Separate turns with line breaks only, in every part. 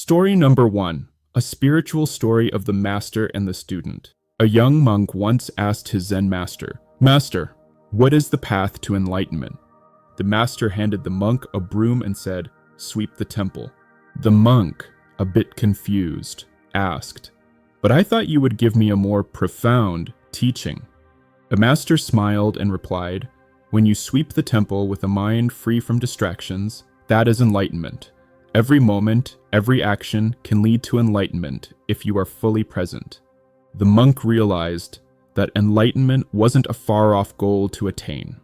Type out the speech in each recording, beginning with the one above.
Story number 1. A spiritual story of the master and the student. A young monk once asked his Zen master, "Master, what is the path to enlightenment?" The master handed the monk a broom and said, "Sweep the temple." The monk, a bit confused, asked, "But I thought you would give me a more profound teaching." The master smiled and replied, "When you sweep the temple with a mind free from distractions, that is enlightenment. Every moment, every action can lead to enlightenment if you are fully present." The monk realized that enlightenment wasn't a far-off goal to attain,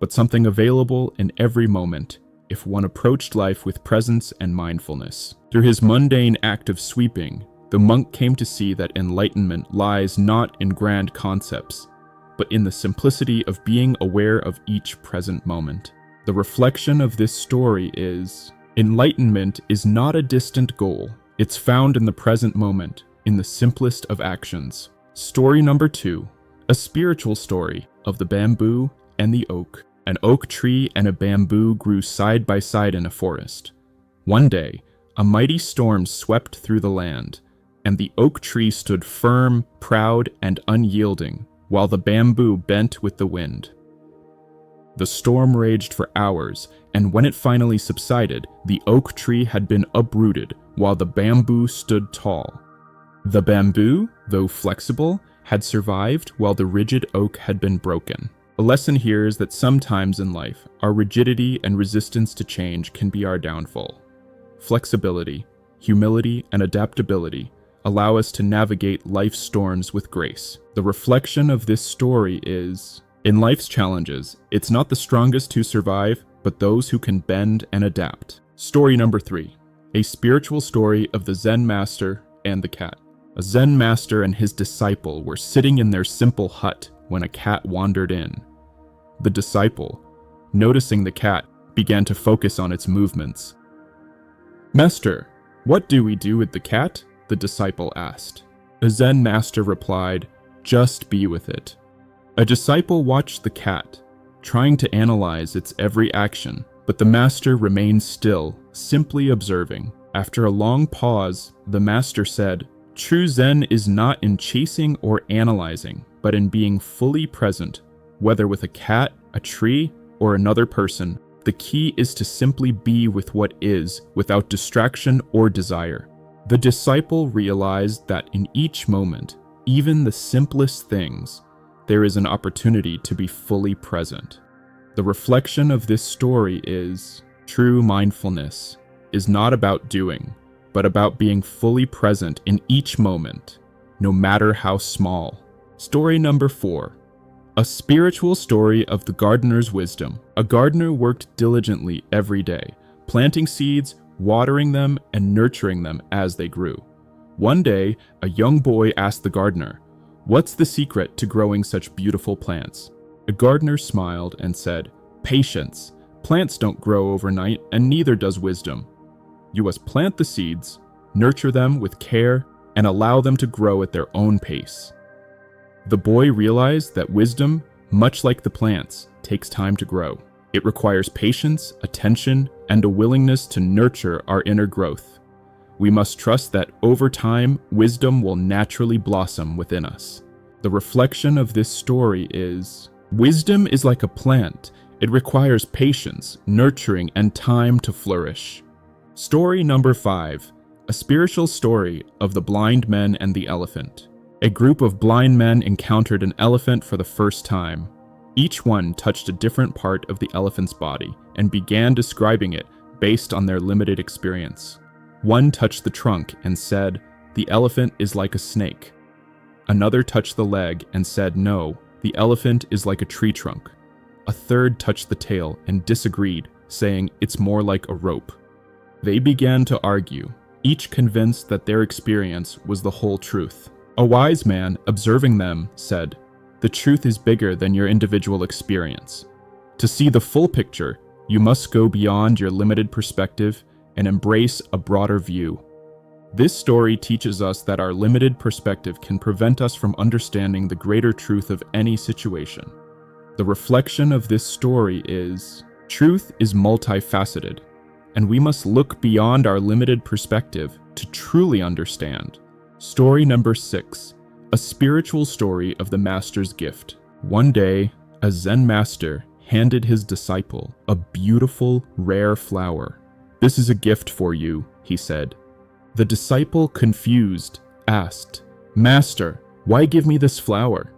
but something available in every moment if one approached life with presence and mindfulness. Through his mundane act of sweeping, the monk came to see that enlightenment lies not in grand concepts, but in the simplicity of being aware of each present moment. The reflection of this story is, enlightenment is not a distant goal. It's found in the present moment, in the simplest of actions. Story number 2. A spiritual story of the bamboo and the oak. An oak tree and a bamboo grew side by side in a forest. One day, a mighty storm swept through the land, and the oak tree stood firm, proud, and unyielding, while the bamboo bent with the wind. The storm raged for hours, and when it finally subsided, the oak tree had been uprooted while the bamboo stood tall. The bamboo, though flexible, had survived while the rigid oak had been broken. A lesson here is that sometimes in life, our rigidity and resistance to change can be our downfall. Flexibility, humility, and adaptability allow us to navigate life's storms with grace. The reflection of this story is, in life's challenges, it's not the strongest who survive, but those who can bend and adapt. Story number 3. A spiritual story of the Zen Master and the cat. A Zen Master and his disciple were sitting in their simple hut when a cat wandered in. The disciple, noticing the cat, began to focus on its movements. "Master, what do we do with the cat?" the disciple asked. The Zen Master replied, "Just be with it." A disciple watched the cat, trying to analyze its every action, but the master remained still, simply observing. After a long pause, the master said, "True Zen is not in chasing or analyzing, but in being fully present, whether with a cat, a tree, or another person. The key is to simply be with what is, without distraction or desire." The disciple realized that in each moment, even the simplest things, there is an opportunity to be fully present. The reflection of this story is, true mindfulness is not about doing, but about being fully present in each moment, no matter how small. Story number 4. A spiritual story of the gardener's wisdom. A gardener worked diligently every day, planting seeds, watering them, and nurturing them as they grew. One day, a young boy asked the gardener, "What's the secret to growing such beautiful plants?" The gardener smiled and said, "Patience. Plants don't grow overnight, and neither does wisdom. You must plant the seeds, nurture them with care, and allow them to grow at their own pace." The boy realized that wisdom, much like the plants, takes time to grow. It requires patience, attention, and a willingness to nurture our inner growth. We must trust that over time, wisdom will naturally blossom within us. The reflection of this story is, wisdom is like a plant. It requires patience, nurturing, and time to flourish. Story number 5. A spiritual story of the blind men and the elephant. A group of blind men encountered an elephant for the first time. Each one touched a different part of the elephant's body and began describing it based on their limited experience. One touched the trunk and said, "The elephant is like a snake." Another touched the leg and said, "No, the elephant is like a tree trunk." A third touched the tail and disagreed, saying, "It's more like a rope." They began to argue, each convinced that their experience was the whole truth. A wise man, observing them, said, "The truth is bigger than your individual experience. To see the full picture, you must go beyond your limited perspective and embrace a broader view." This story teaches us that our limited perspective can prevent us from understanding the greater truth of any situation. The reflection of this story is, truth is multifaceted. and we must look beyond our limited perspective to truly understand. Story number 6, a spiritual story of the Master's gift. One day, a Zen Master handed his disciple a beautiful, rare flower. "This is a gift for you," he said. The disciple, confused, asked, "Master, why give me this flower?"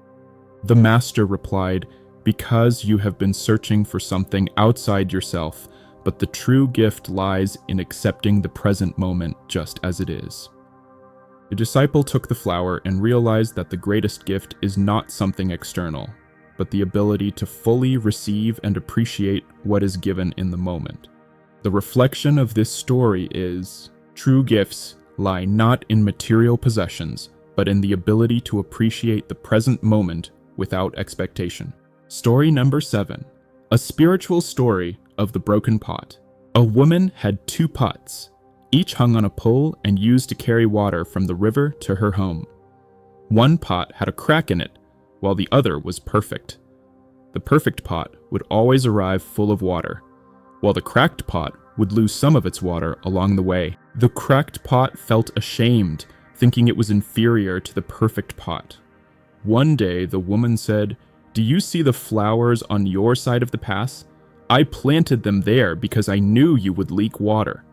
The Master replied, "Because you have been searching for something outside yourself, but the true gift lies in accepting the present moment just as it is." The disciple took the flower and realized that the greatest gift is not something external, but the ability to fully receive and appreciate what is given in the moment. The reflection of this story is, true gifts lie not in material possessions, but in the ability to appreciate the present moment without expectation. Story number 7, a spiritual story of the broken pot. A woman had 2 pots, each hung on a pole and used to carry water from the river to her home. One pot had a crack in it, while the other was perfect. The perfect pot would always arrive full of water, while the cracked pot would lose some of its water along the way. The cracked pot felt ashamed, thinking it was inferior to the perfect pot. One day, the woman said, "Do you see the flowers on your side of the path? I planted them there because I knew you would leak water.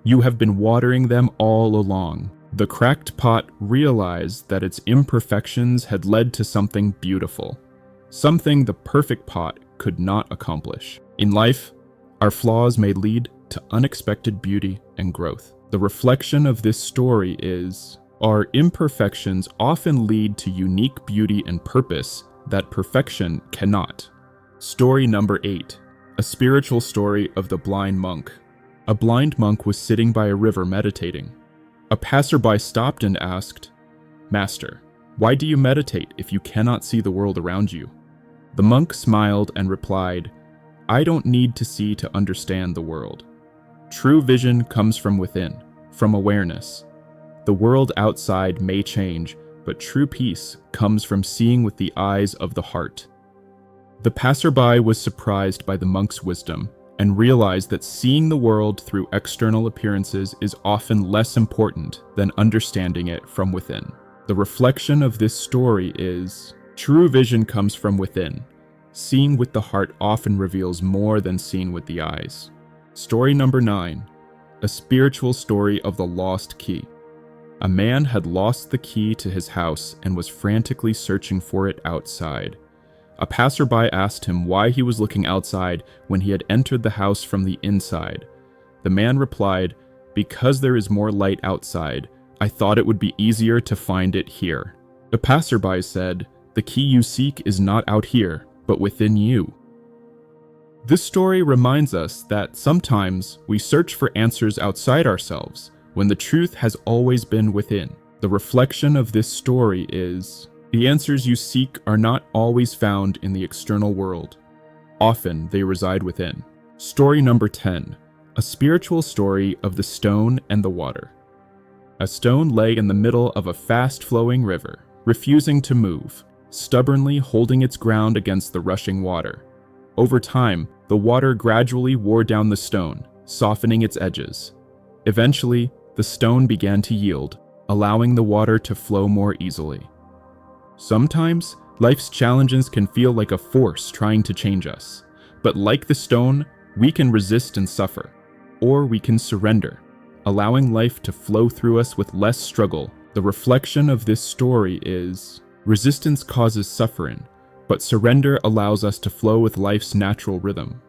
You have been watering them all along." The cracked pot realized that its imperfections had led to something beautiful, something the perfect pot could not accomplish. In life, our flaws may lead to unexpected beauty and growth. The reflection of this story is, our imperfections often lead to unique beauty and purpose that perfection cannot. Story number 8, a spiritual story of the blind monk. A blind monk was sitting by a river meditating. A passerby stopped and asked, "Master, why do you meditate if you cannot see the world around you?" The monk smiled and replied, "I don't need to see to understand the world. True vision comes from within, from awareness. The world outside may change, but true peace comes from seeing with the eyes of the heart." The passerby was surprised by the monk's wisdom and realized that seeing the world through external appearances is often less important than understanding it from within. The reflection of this story is, true vision comes from within. Seeing with the heart often reveals more than seeing with the eyes. Story number 9, a spiritual story of the lost key. A man had lost the key to his house and was frantically searching for it outside. A passerby asked him why he was looking outside when he had entered the house from the inside. The man replied, "Because there is more light outside, I thought it would be easier to find it here." The passerby said, "The key you seek is not out here, but within you." This story reminds us that sometimes we search for answers outside ourselves, when the truth has always been within. The reflection of this story is, the answers you seek are not always found in the external world. Often they reside within. Story number 10, a spiritual story of the stone and the water. A stone lay in the middle of a fast-flowing river, refusing to move, stubbornly holding its ground against the rushing water. Over time, the water gradually wore down the stone, softening its edges. Eventually, the stone began to yield, allowing the water to flow more easily. Sometimes, life's challenges can feel like a force trying to change us. But like the stone, we can resist and suffer, or we can surrender, allowing life to flow through us with less struggle. The reflection of this story is, resistance causes suffering, but surrender allows us to flow with life's natural rhythm.